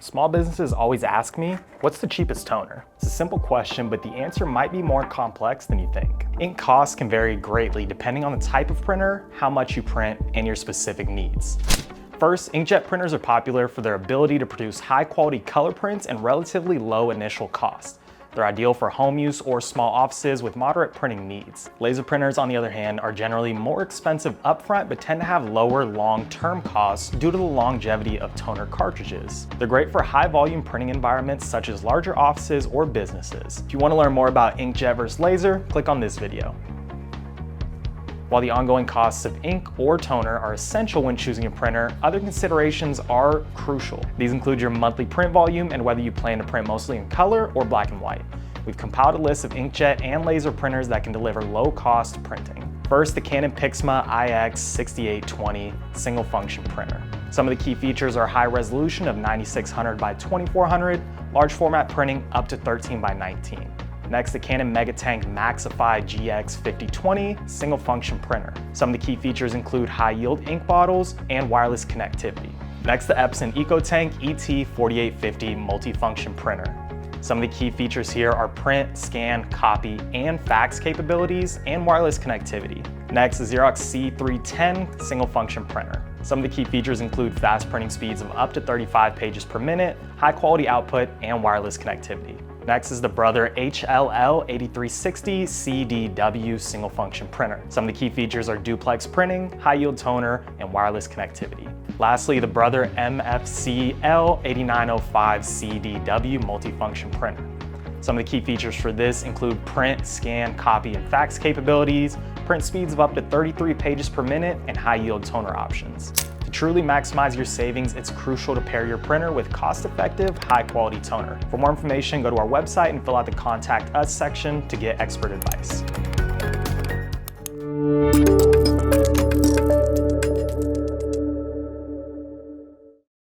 Small businesses always ask me, what's the cheapest toner? It's a simple question, but the answer might be more complex than you think. Ink costs can vary greatly depending on the type of printer, how much you print, and your specific needs. First, inkjet printers are popular for their ability to produce high-quality color prints and relatively low initial cost. They're ideal for home use or small offices with moderate printing needs. Laser printers, on the other hand, are generally more expensive upfront but tend to have lower long-term costs due to the longevity of toner cartridges. They're great for high-volume printing environments such as larger offices or businesses. If you want to learn more about inkjet versus laser, click on this video. While the ongoing costs of ink or toner are essential when choosing a printer, other considerations are crucial. These include your monthly print volume and whether you plan to print mostly in color or black and white. We've compiled a list of inkjet and laser printers that can deliver low-cost printing. First, the Canon Pixma IX6820 single-function printer. Some of the key features are high resolution of 9600 by 2400, large format printing up to 13 by 19. Next, the Canon Megatank Maxify GX5020 single-function printer. Some of the key features include high-yield ink bottles and wireless connectivity. Next, the Epson EcoTank ET4850 multifunction printer. Some of the key features here are print, scan, copy, and fax capabilities, and wireless connectivity. Next, the Xerox C310 single-function printer. Some of the key features include fast printing speeds of up to 35 pages per minute, high-quality output, and wireless connectivity. Next is the Brother HLL8360 CDW single-function printer. Some of the key features are duplex printing, high-yield toner, and wireless connectivity. Lastly, the Brother MFCL8905 CDW multifunction printer. Some of the key features for this include print, scan, copy, and fax capabilities, print speeds of up to 33 pages per minute, and high-yield toner options. To truly maximize your savings, it's crucial to pair your printer with cost-effective, high-quality toner. For more information, go to our website and fill out the Contact Us section to get expert advice.